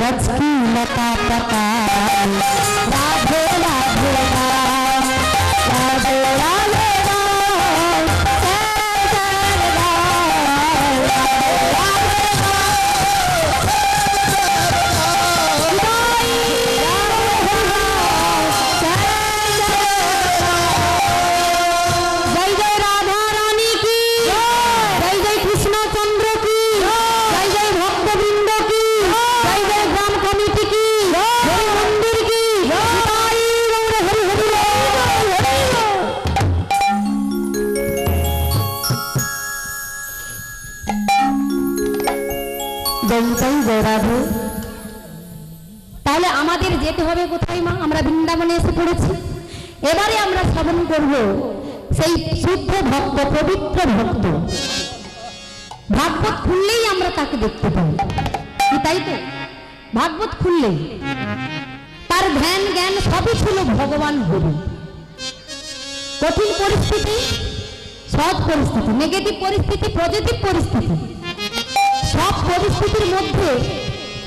सूरज की लता पता राधे राधे राम राधे राधे राम जय जय राम राधे जय जय राधा रानी की जय जय कृष्ण चंद्र की जय जय भक्तवृंद की जय जय ग्राम कमिटी की जय मंदिर की जय जय जय राधे। তাহলে আমাদের যেতে হবে কোথায় মা? আমরা বৃন্দাবনে এসে পড়েছি। এবারে আমরা শ্রবণ করব সেই শুদ্ধ ভক্ত, পবিত্র ভক্ত। ভাগবত খুললেই আমরা তাকে দেখতে পাই, কি তাই তো? ভাগবত খুললেই তার ধ্যান জ্ঞান সবই ছিল ভগবান হরি। কঠিন পরিস্থিতি, সহজ পরিস্থিতি, নেগেটিভ পরিস্থিতি, পজিটিভ পরিস্থিতি, সব পরিস্থিতির মধ্যে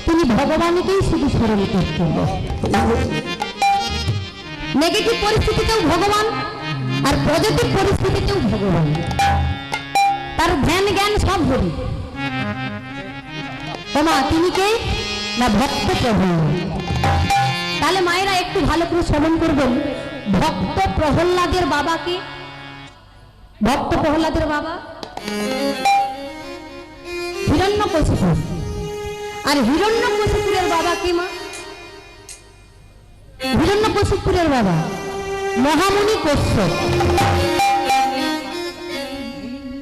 তিনি ভগবানকেই শুধু স্মরণ করতেন। নেগেটিভ পরিস্থিতিতেও ভগবান আর পজিটিভ পরিস্থিতিতেও ভগবান। তার ধ্যান জ্ঞান সব হরি। তোমা তিনি কে? না ভক্ত প্রহ্লাদ। তাহলে মায়েরা একটু ভালো করে শ্রবণ করবেন। ভক্ত প্রহ্লাদের বাবাকে, ভক্ত প্রহ্লাদের বাবা হিরণ্যকশিপু। আর হিরণ্যকশিপুরের বাবা কে মা? হিরণ্যকশিপুরের বাবা মহামুনি কশ্যপ।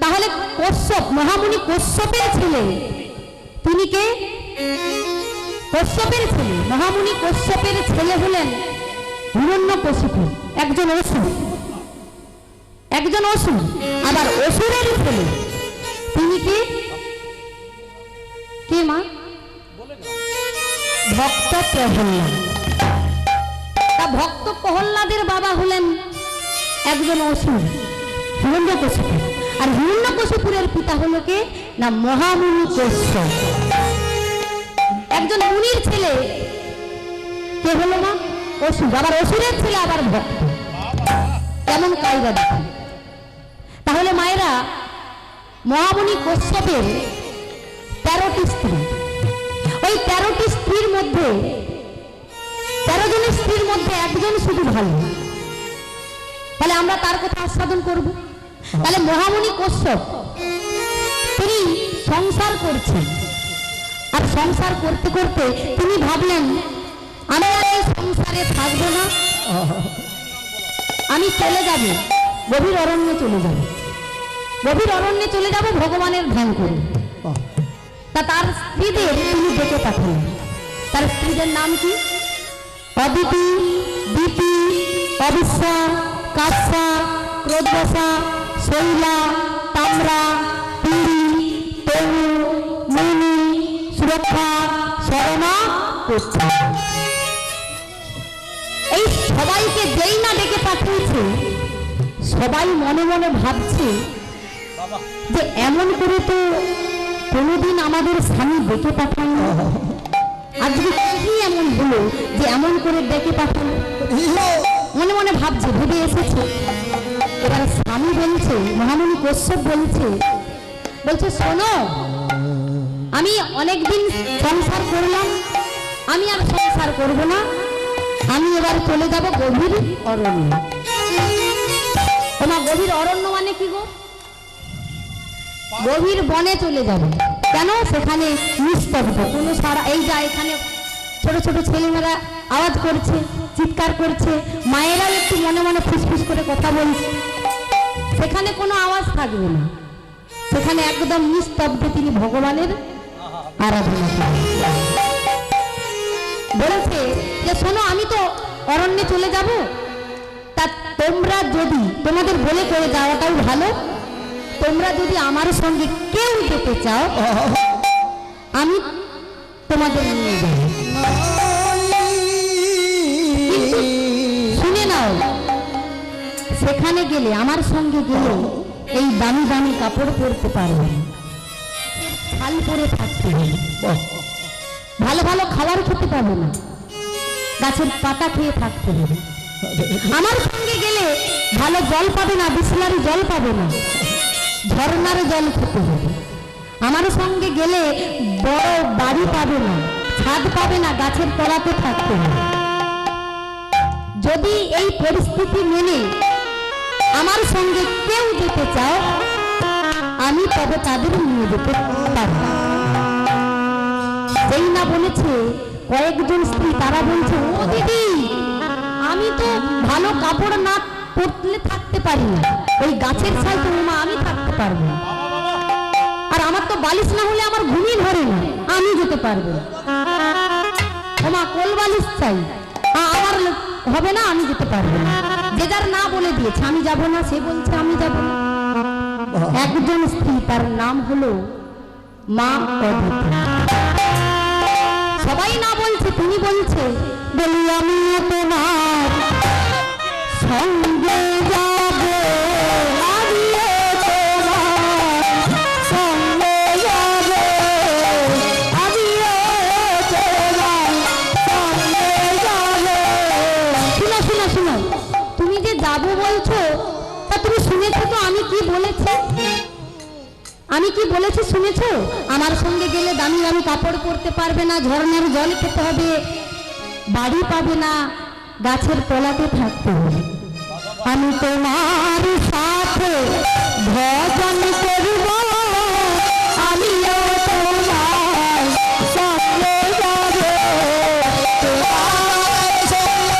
তাহলে কশ্যপ, মহামুনি কশ্যপের ছেলে তিনি কে? কশ্যপের ছেলে, মহামুনি কশ্যপের ছেলে হলেন হিরণ্যকশিপু, একজন অসুর। একজন অসুর, আবার অসুরের ছেলে তিনি কে? কে মা? ভক্ত প্রহ্লাদ। তা ভক্ত প্রহ্লাদের বাবা হলেন একজন অসুর, হিরণ্যকশিপু। আর হিরণ্যকশিপুরের পিতা হলো কে? না মহামুনি কশ্যপ। একজন মুনির ছেলে কে হলো মা? অসুর। আবার অসুরের ছেলে আবার ভক্ত। কেমন কায়দা দেখুন। তাহলে মায়েরা, মহামুনি কশ্যপের 13টি স্ত্রী। ওই 13টি স্ত্রীর মধ্যে, 13 জনের স্ত্রীর মধ্যে একজন শুধু ভালো। তাহলে আমরা তার কথা আস্বাদন করব। তাহলে মহামুনি কশ্যপ তিনি সংসার করছেন। আর সংসার করতে করতে তিনি ভাবলেন, আমি আর এই সংসারে থাকবো না, আমি চলে যাব, গভীর অরণ্যে চলে যাব। গভীর অরণ্যে চলে যাব ভগবানের ধ্যান করে। তা তার স্ত্রীদের তিনি ডেকে পাঠালেন। তার স্ত্রীদের নাম কি? অদিতি, দিতি, অবিশ্বা, কাশ্যা, ক্রোধবসা, শৈলা, তাম্রা, পিড়ি, তনু, মুনি, সুরক্ষা, শরণা, কোচ্ছা। এই সবাইকে যেই না ডেকে পাঠিয়েছে, সবাই মনে মনে ভাবছে যে এমন করে তো কোনোদিন আমাদের স্বামী ডেকে পাঠানো, আজকে কি এমন হলো যে এমন করে ডেকে পাঠানো? মনে মনে ভাবছে, ভেবে এসেছে। এবার স্বামী বলছে, মহামুনি কশ্যপ বলছে, শোনো, আমি অনেকদিন সংসার করলাম, আমি আর সংসার করব না, আমি এবার চলে যাব গভীর অরণ্য। তোমার গভীর অরণ্য মানে কি গো? গভীর বনে চলে যাবে। কেন? সেখানে নিস্তব্ধ, কোনো সারা, এই যা এখানে ছোট ছোট ছেলেমেয়েরা আওয়াজ করছে, চিৎকার করছে, মায়েরাও একটু মনে মনে ফুসফুস করে কথা বলছে, সেখানে কোনো আওয়াজ থাকবে না। সেখানে একদম নিস্তব্ধ তিনি ভগবানের আরাধনা করেন। বলেছে যে শোনো, আমি তো অরণ্যে চলে যাব, তা তোমরা যদি, তোমাদের বলে করে যাওয়াটাও ভালো, তোমরা যদি আমার সঙ্গে কেউ যেতে চাও, আমি তোমাদের নিয়ে যাব। শুনে নাও, সেখানে গেলে, আমার সঙ্গে গেলে এই দামি দামি কাপড় পরতে পারবে, ছাল পরে থাকতে হবে, ভালো ভালো ভালো খাবার খেতে পাবে না, গাছের পাতা খেয়ে থাকতে হবে। আমার সঙ্গে গেলে ভালো জল পাবে না, বিসলারি জল পাবে না, ঝর্ণার জল খেতে হবে। আমার সঙ্গে গেলে বড় বাড়ি পাবে না, ছাদ পাবে না, গাছের তলাতে থাকতে হবে। যদি এই পরিস্থিতি মেনে আমার সঙ্গে কেউ যেতে চাও, আমি তবে তাদের নিয়ে যেতে পারব। যেই না বলেছে কয়েকজন স্ত্রী, তারা বলছে ও দিদি, আমি তো ভালো কাপড় না পরলে থাকতে পারি না, ওই গাছের ছাই তো মা আমি থাকতে পারবো না, আর আমার তো বালিশ না হলে আমার ঘুমই ধরে না, আমি যেতে পারবো না। ওমা কোল বালিশ চাই, আমার হবে না, আমি যেতে পারবো না। যে যার না বলে দিয়েছে আমি যাব না, সে বলছে আমি যাব না। একজন স্ত্রী, তার নাম হলো মা অদিতি। সবাই না বলছে, তিনি বলছে, বলি আমি তোমার সঙ্গে যাব, আমিও তোমার সঙ্গে যাব, আমিও তোমার সঙ্গে যাব। শুনো শুনো শুনো, তুমি যে যাবো বলছো, তা তুমি শুনেছো তো আমি কি বলেছি? আমি কি বলেছি শুনেছো? আমার সঙ্গে গেলে দামি দামি কাপড় পরতে পারবে না, ঝর্ণার জল খেতে হবে, বাড়ি পাবে না, গাছের তলাতে থাকতে হবে। আমি তোমার সাথে ভজন করব, আমিও তোমার সঙ্গে যাব, তোমার সঙ্গে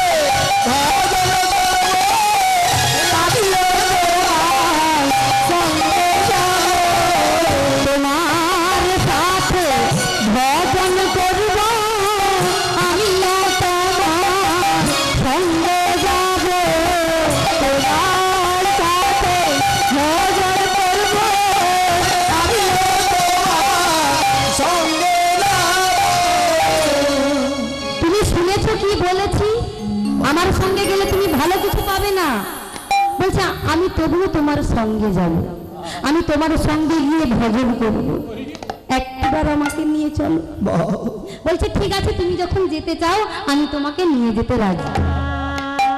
ভজন করব, আমিও তোমার সঙ্গে যাব, তোমার সাথে ভজন করব, আমিও তোমার সঙ্গে যাব, তোমার সাথে ভজন করব, আমিও তোমার সঙ্গে যাব। তুমি শুনেছো কি বলেছি? আমার সঙ্গে গেলে তুমি ভালো কিছু পাবে না। বলছে আমি তবুও তোমার সঙ্গে যাব, আমি তোমার সঙ্গে গিয়ে ভজন করব, একবার আমাকে নিয়ে চলো। বলছে ঠিক আছে, তুমি যখন যেতে চাও আমি তোমাকে নিয়ে যেতে রাজি,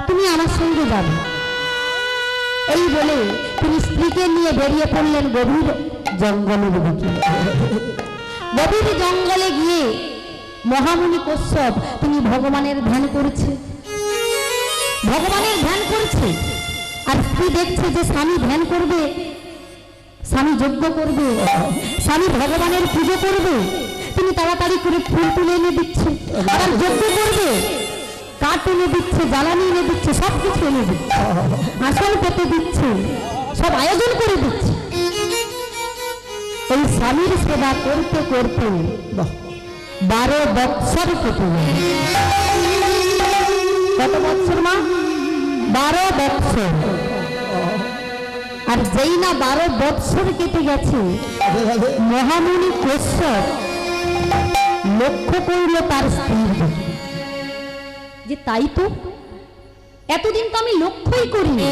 তুমি আমার সঙ্গে যাবে। এই বলে তিনি স্ত্রীকে নিয়ে বেরিয়ে পড়লেন গভীর জঙ্গলের দিকে। গভীর জঙ্গলে গিয়ে মহামুনি কশ্যপ তিনি ভগবানের ধ্যান করছে, ভগবানের ধ্যান করছে। আর স্ত্রী দেখছে যে স্বামী ধ্যান করবে, স্বামী যজ্ঞ করবে, স্বামী ভগবানের পুজো করবে, তিনি তাড়াতাড়ি করে ফুল তুলে এনে দিচ্ছে, আবার যজ্ঞ করবে, কাঠ এনে দিচ্ছে, জ্বালানি এনে দিচ্ছে, সব কিছু এনে দিচ্ছে, আসল পেতে দিচ্ছে, সব আয়োজন করে দিচ্ছে। এই স্বামীর সেবা করতে করতে 12 বৎসর কেটে গেল। কত বৎসর মা? 12 বৎসর। আর যেই না 12 বৎসর কেটে গেছে, মহামুনি কশ্যপ লক্ষ্য করল তার স্ত্রীর দিকে, যে তাই তো, এতদিন তো আমি লক্ষ্যই করিনি,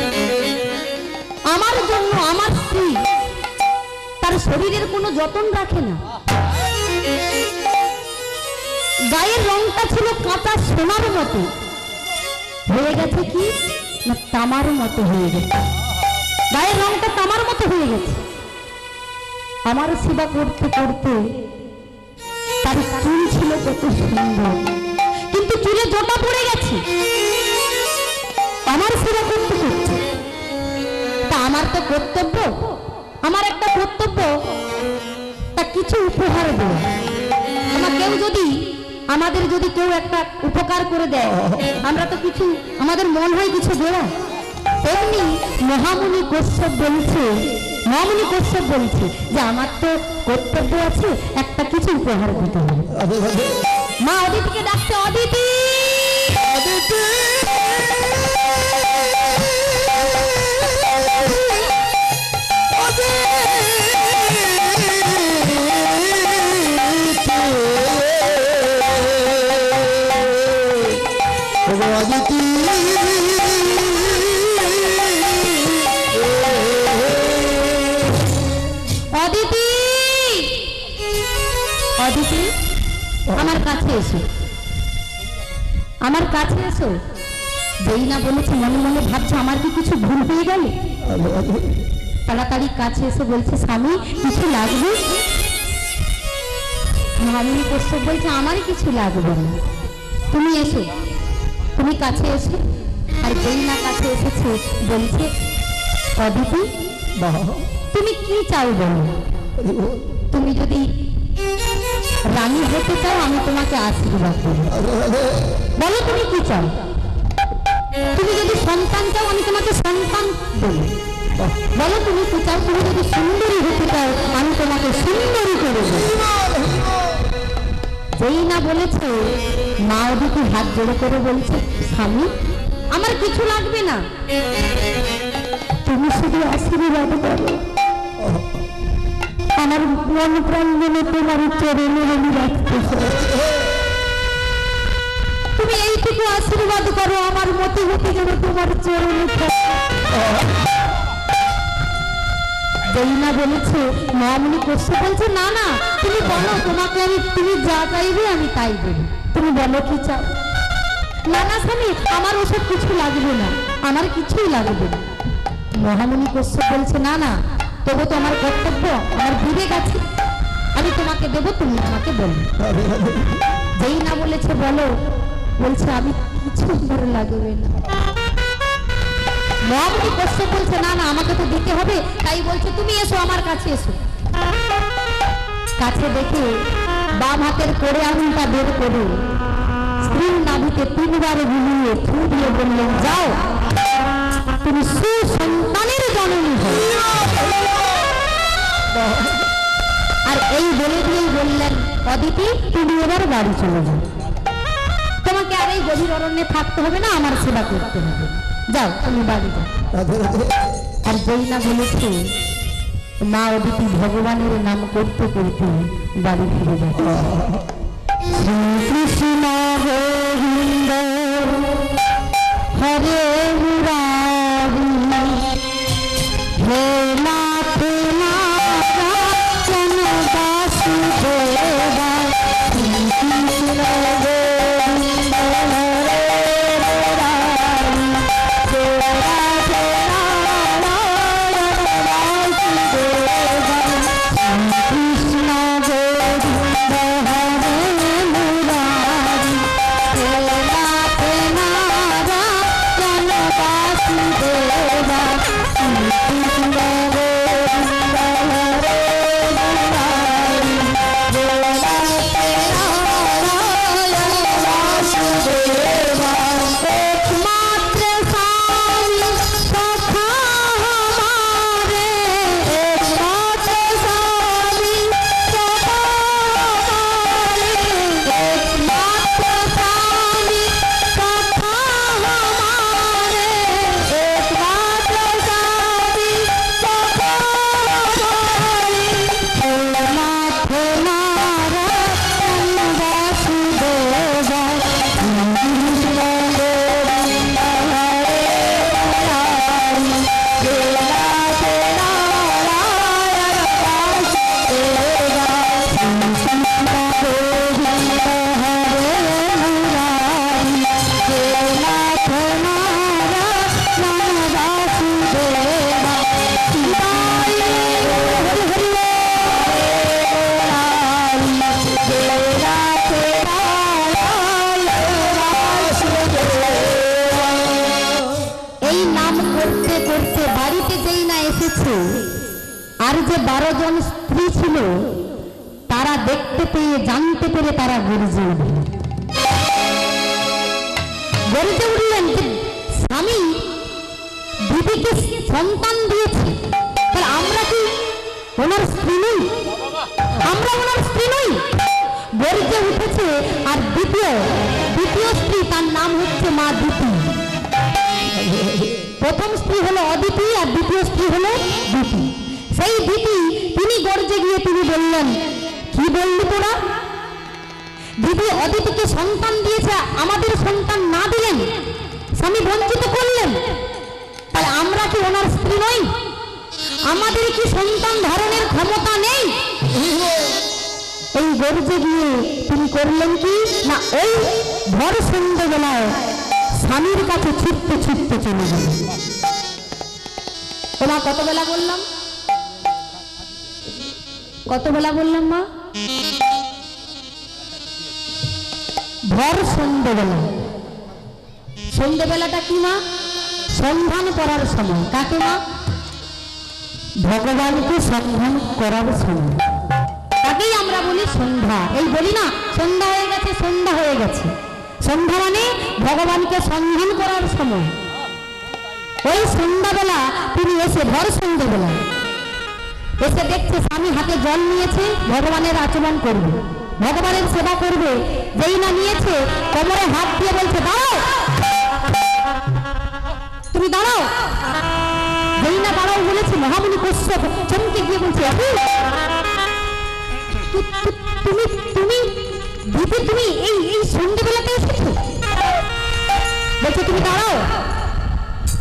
আমার জন্য আমার স্ত্রী তার শরীরের কোনো যত্ন রাখে না। গায়ের রংটা ছিল কাঁচা সোনার মতো, হয়ে গেছে কি না তামার মতো হয়ে গেছে, গায়ের রংটা তামার মতো হয়ে গেছে। আমার সেবা করতে করতে তার চুল ছিল কত সুন্দর, কিন্তু চুলে জটা পড়ে গেছে। আমার সেবা করতে করতে, তা আমার তো কর্তব্য, আমার একটা কর্তব্য, তা কিছু উপহার দেয়। কেউ যদি আমাদের যদি কেউ একটা উপকার করে দেয়, আমরা তো কিছু, আমাদের মন হয় কিছু দেওয়া। তেমনি মহামুনি কশ্যপ বলছে, মহামুনি কশ্যপ বলছে যে আমার তো কর্তব্য আছে, একটা কিছু উপহার দিতে হবে। মা অদিতিকে ডাকছে, অদিতি অদিতি, অদিতি অদিতি অদিতি, আমার কাছে এসো, আমার কাছে এসো। যেই না বলেছে মনে মনে ভাবছে আমার কি কিছু ভুল হয়ে গেল, তাড়াতাড়ি কাছে এসে বলছে স্বামী কিছু লাগবে? মহামুনি কশ্যপ বলছে আমারই কিছু লাগবে না, তুমি এসো, তুমি কাছে এসো। আর যেই না কাছে এসেছে বলছে অদিতি তুমি কি চাও বলো? তুমি যদি রানী হতে চাও আমি তোমাকে আশীর্বাদ দেবো। বলো তুমি কি চাও? তুমি যদি সন্তান চাও আমি তোমাকে সন্তান দেবো। বলো তুমি কি চাও? তুমি যদি সুন্দরী হতে চাও আমি তোমাকে সুন্দরী করে দেবো। যেই না বলেছে মা অদিতি হাত জোড়ে করে বলছে স্বামী আমার কিছু লাগবে না, তুমি শুধু আশীর্বাদ করো। আমার মন প্রাণ মনে তোমার চরণে আমি রাখতেছি, তুমি এইটুকু আশীর্বাদ করো আমার মতে হতে যেন তোমার চরণে। যেই না বলেছে মহামুনি কশ্যপ বলছে না না তুমি বলো, তোমাকে আমি তুমি যা চাইবে আমি তাই দেবো, তুমি বলো কি চাও? না না স্বামী আমার ওসব কিছু লাগবে না, আমার কিছুই লাগবে না। মহামুনি কশ্যপ বলছে না না তবু তো আমার কর্তব্য, আমার বিবেক আছে, আমি তোমাকে দেবো, তুমি আমাকে বলো। যেই না বলেছে বলো, বলছে আমি কিছু আমার লাগবে না। মহামুনি কশ্যপ বলছে না না আমাকে তো দিতে হবে, তাই বলছে তুমি এসো আমার কাছে এসো। কাছে দেখে বাম হাতের করে আঙুলটা বের করে স্ত্রীর নাভিতে 3 বার বুলিয়ে ফু দিয়ে বললেন যাও তুমি সুসন্তানের জননী হও। আর এই বলে দিয়েই বললেন অদিতি তুমি এবার বাড়ি চলে যাও, তোমাকে আর এই গভীর অরণ্যে থাকতে হবে না, আমার সেবা করতে হবে, যাও তুমি বাড়ি যাও। আর যেই না বলেছে মা অদিতি ভগবানের নাম করতে করতে বাড়ি ফিরে যাচ্ছে। শ্রীকৃষ্ণ গোবিন্দ হরে মুরারি হে নাথ নারায়ণ বাসুদেবা। শ্রীকৃষ্ণ গোবিন্দ হরে মুরারি হে নাথ নারায়ণ বাসুদেবা। শ্রীকৃষ্ণ গোবিন্দ হরে মুরারি হে নাথ নারায়ণ বাসুদেবা। শ্রীকৃষ্ণ গোবিন্দ হরে মুরারি হে নাথ নারায়ণ বাসুদেবা। একমাত্র স্বামী সখা हमारे, एकमात्र स्वामी सखा हमारे, एकमात्र स्वामी सखा हमारे, एकमात्र स्वामी सखा हमारे। हे नाथ नारायण वासुदेवा। श्रीकृष्ण गोविंद हरे मुरारी हे नाथ नारायण वासुदेवा। श्रीकृष्ण गोविंद हरे मुरारी हे नाथ नारायण वासुदेवा। शिवाय हरि हरि मुरारी हे नाथ नारायण वासुदेवा। এই নাম করতে করতে বাড়িতে যেই না এসেছে আর যে 12 জন স্ত্রী ছিল তারা দেখতে পেয়ে জানতে পেরে তারা গর্জে উঠলেন। গর্জে উঠলেন যে স্বামী দিদিকে সন্তান দিয়েছে, তাহলে আমরা কি ওনার স্ত্রী নই? আমরা ওনার স্ত্রী নই? গর্জে উঠেছে। আর দ্বিতীয় স্ত্রী তার নাম হচ্ছে মা দিতি। প্রথম স্ত্রী হলো অদিতি আর দ্বিতীয় স্ত্রী হলো দিতি। সেই দিতি তিনি গর্জে গিয়ে তিনি বললেন কি বললি তোরা? দিদি অদিতিকে সন্তান দিয়েছে, আমাদের সন্তান না দিলেন, স্বামী বঞ্চিত করলেন, তাহলে আমরা কি ওনার স্ত্রী নই? আমাদের কি সন্তান ধারণের ক্ষমতা নেই? এই গর্জে গিয়ে তিনি করলেন কি না, ওই ভর সন্ধ্যেবেলায় স্বামীর কাছে ছুটতে ছুটতে চলে গেলেন। ওমা কত বেলা বললাম, কত বেলা বললাম মা? ভর সন্ধ্যেবেলা। সন্ধ্যেবেলাটা কি মা? সন্ধান করার সময়। কাকে মা? ভগবানকে সন্ধান করার সময়। তাকেই আমরা বলি সন্ধ্যা। এই বলি না সন্ধ্যা হয়ে গেছে, সন্ধ্যা হয়ে গেছে। সন্ধ্যা মানে ভগবানকে সন্ধান করার সময়। ওই সন্ধ্যাবেলা তিনি এসে, ভর সন্ধ্যাবেলা এসে দেখছে স্বামী হাতে জল নিয়েছে, ভগবানের আচরণ করবে, ভগবানের সেবা করবে। যেই না নিয়েছে কোমরে হাত দিয়ে বলছে দাঁড়াও, তুমি দাঁড়াও। যেই না দাঁড়াও বলেছে, মহামুনি কশ্যপ চমকে গিয়ে বলছে তুমি তুমি দিদি, তুমি এই এই সন্ধ্যেবেলাতে এসেছো? বলছে তুমি দাঁড়াও,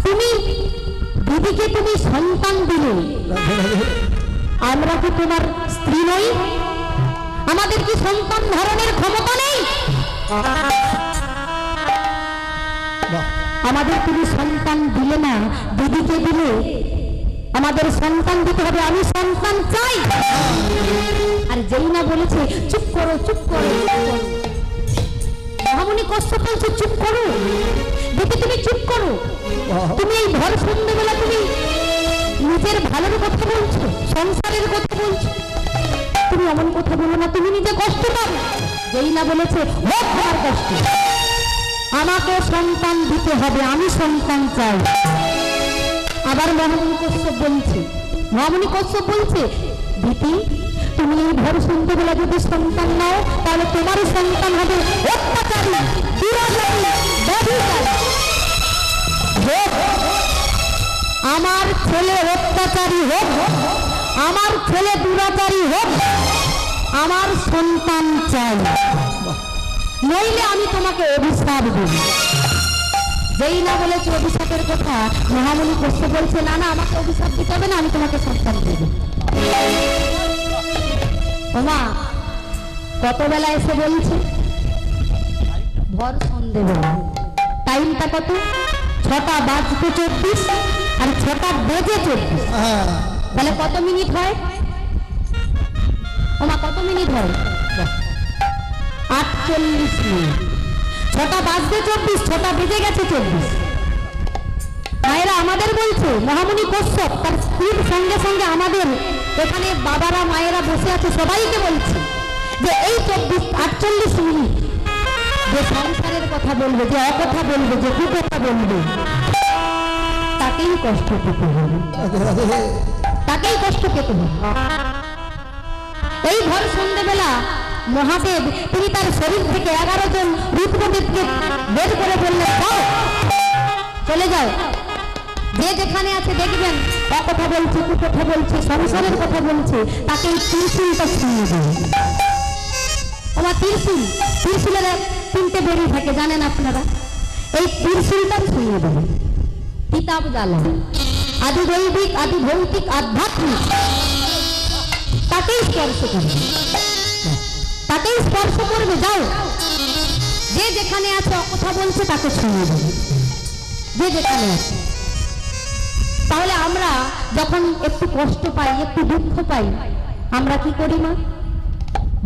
তুমি দিদিকে তুমি সন্তান দিলে, আমরা কি তোমার স্ত্রী নই? আমাদের কি সন্তান ধারণের ক্ষমতা নেই? আমাদের তুমি সন্তান দিলে না, দিদিকে দিলে, আমাদের সন্তান দিতে হবে, আমি সন্তান চাই। আর যেই না বলেছে চুপ করো, চুপ করো, মহামুনি কশ্যপ বলছে চুপ করো দিদি, তুমি চুপ করো। তুমি এই ভর সন্ধ্যেবেলা তুমি নিজের ভালোর কথা বলছো, সংসারের কথা বলছো, তুমি এমন কথা বলো না, তুমি নিজে কষ্ট পাবে। যেই না বলেছে হোক তোমার কষ্ট, আমাকে সন্তান দিতে হবে, আমি সন্তান চাই। আবার মহামুনি কশ্যপ বলছে, মহামুনি কশ্যপ বলছে দিদি তুমি এই ভর সন্ধ্যেবেলা যদি সন্তান নাও, তাহলে তোমার সন্তান হবে অত্যাচারী, দুরাচারী, ব্যভিচারী। আমার ছেলে অত্যাচারী হোক, আমার ছেলে দুরাচারী হোক, আমার সন্তান চাই, নইলে আমি তোমাকে অভিশাপ দেব। যেই না বলেছে অভিশাপের কথা, মহামুনি কশ্যপ বলছে না না, আমাকে অভিশাপ দিতে হবে না, আমি তোমাকে সন্তান দেব। ওমা কত বেলা এসে বলছে? ভর সন্ধ্যেবেলা। টাইমটা কত? 6টা বাজতে 24 আর 6টা বেজে 24। তাহলে কত মিনিট হয়? ওমা কত মিনিট হয়? 48 মিনিট। 6টা বাজতে 24, 6টা বেজে গেছে 24। মায়েরা আমাদের বলছে, মহামুনি কশ্যপ তার স্ত্রীর সঙ্গে সঙ্গে আমাদের এখানে বাবারা মায়েরা বসে আছে, সবাইকে বলছে যে এই 48 মিনিট যে সংসারের কথা বলবে, যে অকথা বলবে, যে কুকথা বলবে, তাকেই কষ্ট পেতে হবে, তাকেই কষ্ট পেতে হবে। এই ভর সন্ধ্যেবেলা মহাদেব তিনি তার শরীর থেকে 11 জন রুদ্রদেবকে বের করে বললেন যাও, চলে যাও, যে যেখানে আছে দেখবেন অকথা বলছে, কুকথা বলছে, সংসারের কথা বলছে, তাকে এই ত্রিশূলটা ছুঁয়ে দেবে। আমার ত্রিশূলের 3টে বেরি থাকে জানেন আপনারা, এই ত্রিশূলটা ছুঁয়ে দেবে। কিতাব জ্বালা, আদি দৈবিক, আদি ভৌতিক, আধ্যাত্মিক, তাকেই স্পর্শ করবে, তাকেই স্পর্শ করবে। যাও, যে যেখানে আছে অকথা বলছে তাকে ছুঁয়ে দেবে, যে যেখানে আছে। তাহলে আমরা যখন একটু কষ্ট পাই, একটু দুঃখ পাই, আমরা কি করি মা?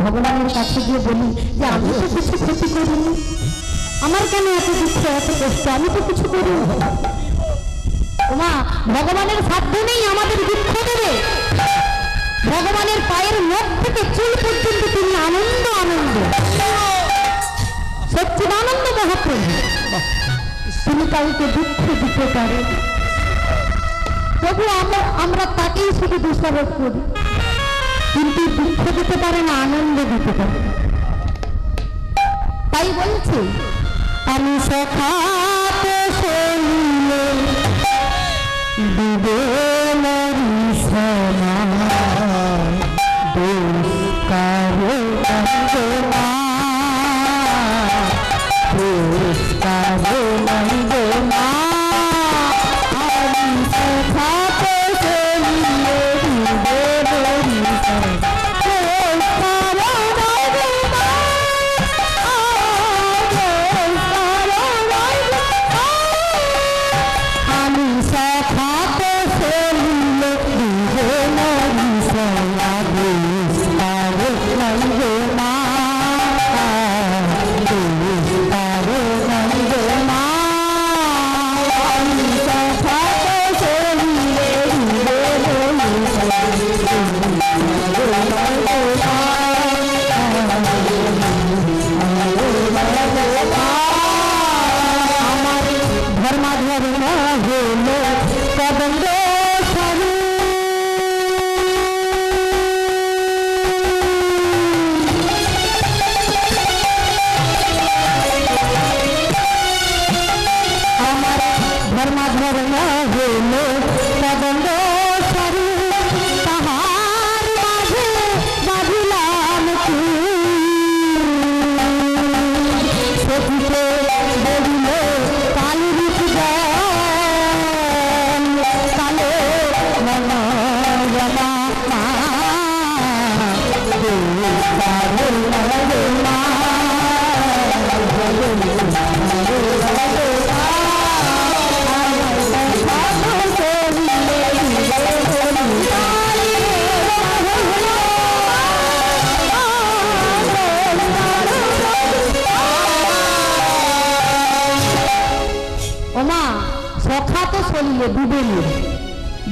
ভগবানের কাছে গিয়ে বলি যে আমি তো কিছু ক্ষতি করিনি, আমার কেন এত দুঃখ, এত কষ্ট, আমি তো কিছু করিনি। ওমা ভগবানের সাধ্য নেই আমাদের দুঃখ দেবে। ভগবানের পায়ের নখ থেকে চুল পর্যন্ত তিনি আনন্দ, আনন্দ, সচ্চিদানন্দ মহাপ্রভু, তিনি কাউকে দুঃখ দিতে পারে। তবু আমরা তাকেই শুধু দোষারোপ করি, কিন্তু দুঃখ দিতে পারে না, আনন্দ দিতে পারে। তাই বলছি আমি সখাতে শুনলে ডুবে মরি সোনা, দোষ কারো না, দোষ কারো না, আমি সখাতে শুনলে ডুবে মরি সোনা, দোষ কারো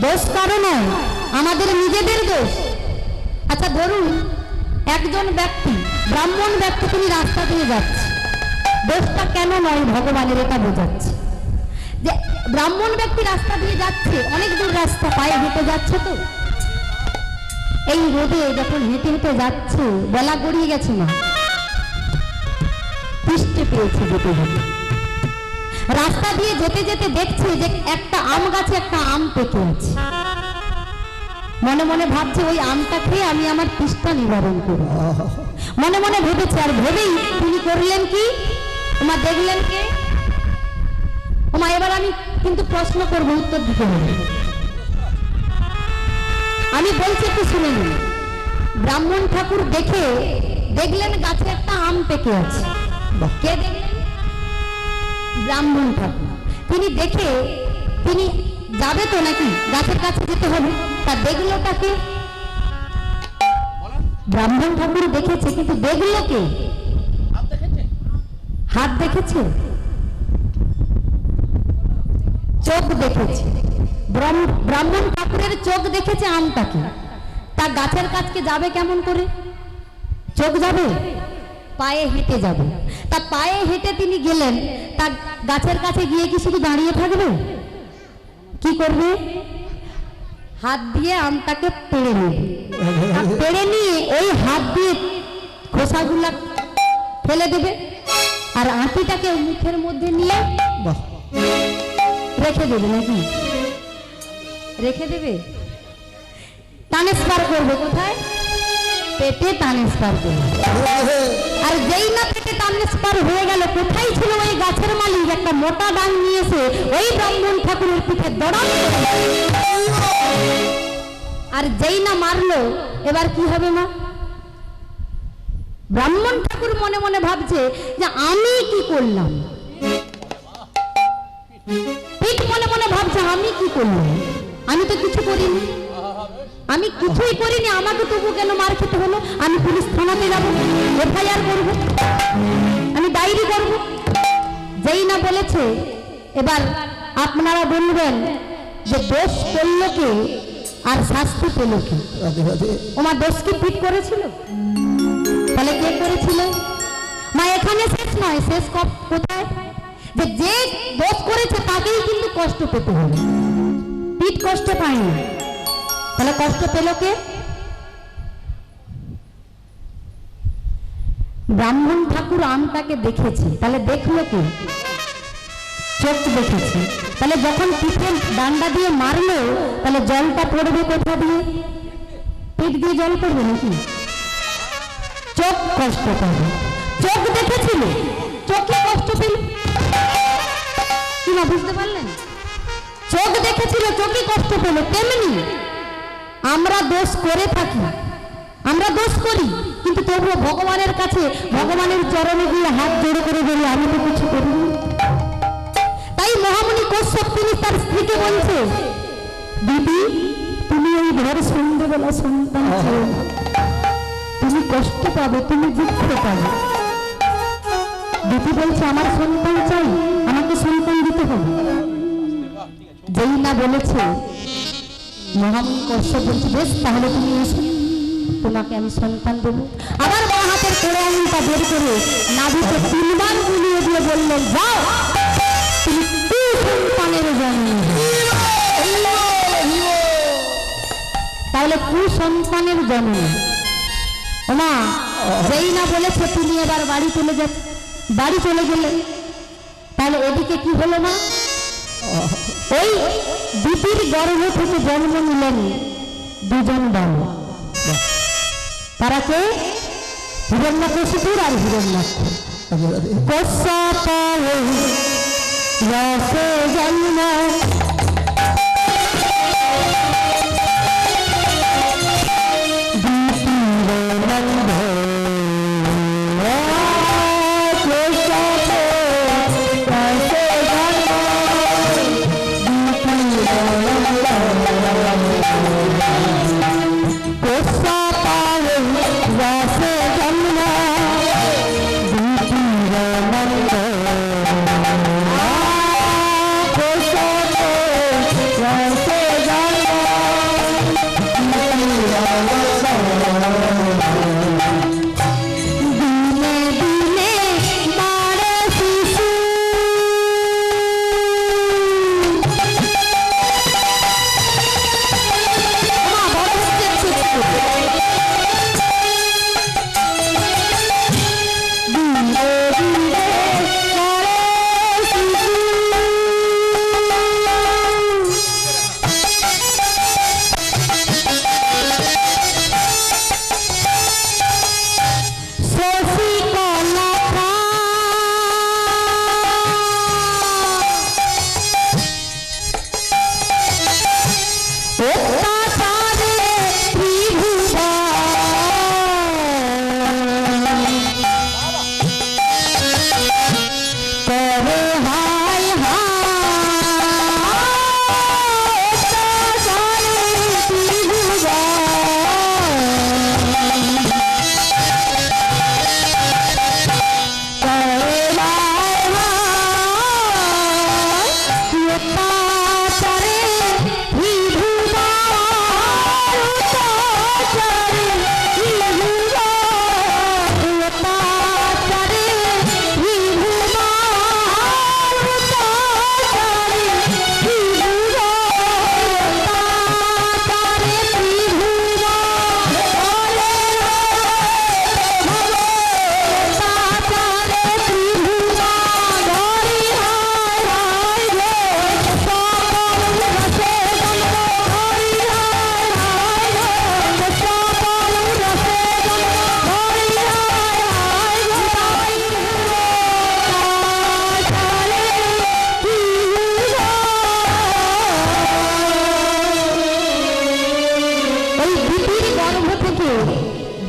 দোষ কারো নয়, আমাদের নিজেদের দোষ। আচ্ছা ধরুন একজন ব্যক্তি, ব্রাহ্মণ ব্যক্তি, তিনি রাস্তা দিয়ে যাচ্ছে, দোষটা কেন নয় ভগবানের, এটা বোঝাচ্ছে যে ব্রাহ্মণ ব্যক্তি রাস্তা দিয়ে যাচ্ছে, অনেক দূর রাস্তা, পায়ে হেঁটে যাচ্ছে, তো এই রোদে যখন হেঁটে হেঁটে যাচ্ছে, বেলা গড়িয়ে গেছে না, পৃষ্ঠে পেয়েছে যেতে যেতে, রাস্তা দিয়ে যেতে যেতে দেখছে যে একটা আম গাছে একটা আম পেকে আছে, মনে মনে ভাবছে ওই আমটা খেয়ে আমি আমার তৃষ্ণা নিবারণ করব, মনে মনে ভেবেছে। আর ভেবেই তিনি করলেন কি, ওমা দেখলেন কে, ওমা এবার আমি কিন্তু প্রশ্ন করবো, উত্তর দিতে হবে, আমি বলছি একটু শুনে নিন। ব্রাহ্মণ ঠাকুর দেখলেন গাছে একটা আম পেকে আছে, কে দেখলেন? ব্রাহ্মণ ঠাকুর। তিনি দেখে তিনি যাবে তো নাকি, গাছের কাছে যেতে হবে, তা দেখলো তাকে ব্রাহ্মণ ঠাকুর দেখেছে, কিন্তু দেখলো কে? হাত দেখেছে, চোখ দেখেছে, ব্রাহ্মণ ঠাকুরের চোখ দেখেছে আমটাকে, তা গাছের কাছকে যাবে কেমন করে? চোখ যাবে, পায়ে হেঁটে যাবে। তা পায়ে হেঁটে তিনি গেলেন, তা গাছের কাছে গিয়ে কি শুধু দাঁড়িয়ে থাকবে? কি করবে? হাত দিয়ে আমটাকে পেড়ে নেবে, পেড়ে নিয়ে ওই হাত দিয়ে খোসাগুলা ফেলে দেবে, আর আঁটিটাকে মুখের মধ্যে নিয়ে রেখে দেবে, নাকি রেখে দেবে? ট্রান্সফার করবে কোথায়? পেটে ট্রান্সফার করবে। আর যেই না পেটে ট্রান্সফার হয়ে গেল, কোথায় ছিল ওই গাছের মালিক? একটা মোটা ডাং নিয়েছে ওই ব্রাহ্মণ ঠাকুরের পিঠে দড়াম, আর যেই না মারলো, এবার কি হবে মা? ব্রাহ্মণ ঠাকুর মনে মনে ভাবছে যে আমি কি করলাম, পিঠ মনে মনে ভাবছে আমি কি করলাম, আমি তো কিছু করিনি, আমি কিছুই করিনি, আমাকে তবু কেন মার খেতে হলো? আমি পুলিশ থানাতে যাবো, এফআইআর করবো, আমি ডায়েরি করবো। যেই না বলেছে, এবার আপনারা বলবেন যে দোষ করলো কে আর শাস্তি পেল কে? ওমা দোষ কি পিঠ করেছিল? তাহলে কে করেছিল? মা এখানে শেষ নয়, শেষ কোথায়? যে দোষ করেছে তাকেই কিন্তু কষ্ট পেতে হবে, পিঠ কষ্ট পায়নি। তাহলে কষ্ট পেল কে? ব্রাহ্মণ ঠাকুর আমটাকে দেখেছে, তাহলে দেখলো কে? চোখ দেখেছে। তাহলে যখন পিঠে ডান্ডা দিয়ে মারলো, তাহলে জলটা পড়বে কোথা দিয়ে? পিঠ দিয়ে জল পড়বে নাকি? চোখ কষ্ট পাবে। চোখ দেখেছিল, চোখে কষ্ট পেল কি না, বুঝতে পারলেন? চোখ দেখেছিল, চোখে কষ্ট পেল। তেমনি আমরা দোষ করে থাকি, আমরা দোষ করি, কিন্তু তবুও ভগবানের কাছে, ভগবানের চরণে গিয়ে হাত জোড়ে করে বলি আমি তো কিছু করিনি। তাই মহামুনি কশ্যপ তিনি তার স্ত্রীকে বলছে, দিদি তুমি এই ঘরে সন্ধ্যেবেলা সন্তান চেও না, তুমি কষ্ট পাবে, তুমি দুঃখ পাবে। দিদি বলছে আমার সন্তান চাই, আমাকে সন্তান দিতে হবে। যেই না বলেছে মহামুনি কশ্যপ বলছে বেশ তাহলে তুমি এসো, তোমাকে আমি সন্তান দেবো। আবার বাঁ হাতের কোড়ে আঙুলটা বের করে নাভিতে তিনবার বুলিয়ে দিয়ে বললেন যাও তুমি কুসন্তানের জন্ম দেবে। তাহলে কুসন্তানের জন্ম। ওমা যেই না বলেছে তুমি এবার বাড়ি চলে যাচ্ছে, বাড়ি চলে গেলে তাহলে এদিকে কি হলো না, ওই দিদির গর্ভ থেকে জন্ম নিলেন দুজন বালক। তারা কে? হিরণ্যকশিপুর আর হিরণ্যাক্ষ। কশ্যপ রসে জন্ম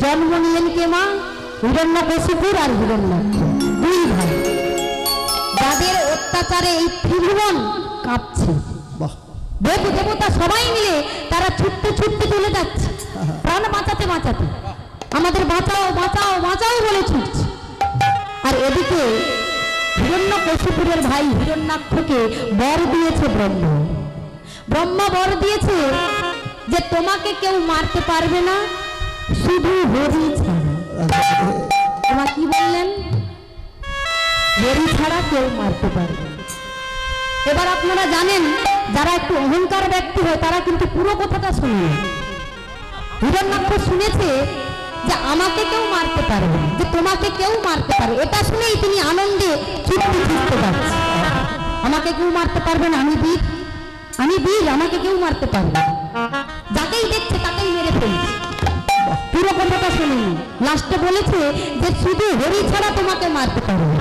জন্ম নিলেন কে মা? হিরণ্যকশিপুর আর হিরণ্যাক্ষ, দুই ভাই, যাদের অত্যাচারে এই ত্রিভুবন কাঁপছে। দেব দেবতা সবাই মিলে তারা ছুটতে ছুটতে চলে যাচ্ছে প্রাণ বাঁচাতে বাঁচাতে, আমাদের বাঁচাও বাঁচাও বাঁচাও বলে ছুটছে। আর এদিকে হিরণ্যকশিপুরের ভাই হিরণ্যাক্ষকে বর দিয়েছে ব্রহ্মা। ব্রহ্মা বর দিয়েছে যে তোমাকে কেউ মারতে পারবে না, শুধু হরি ছাড়া। তোমার কি বললেন? হরি ছাড়া কেউ মারতে পারবে না। এবার আপনারা জানেন যারা একটু অহংকার ব্যক্তি হয় তারা কিন্তু পুরো কথাটা শুনে। হিরণ্যাক্ষ শুনেছে যে আমাকে কেউ মারতে পারবে না, যে তোমাকে কেউ মারতে পারবে, এটা শুনেই তিনি আনন্দে ছুটতে ছুটতে যাচ্ছে। আমাকে কেউ মারতে পারবে না, আমি বীর, আমি বীর, আমাকে কেউ মারতে পারবে না। যাকেই দেখছে তাকেই মেরে ফেলছে। পুরো কথাটা শুনিনি, লাস্টে বলেছে যে শুধু হরি ছাড়া তোমাকে মারতে পারবে।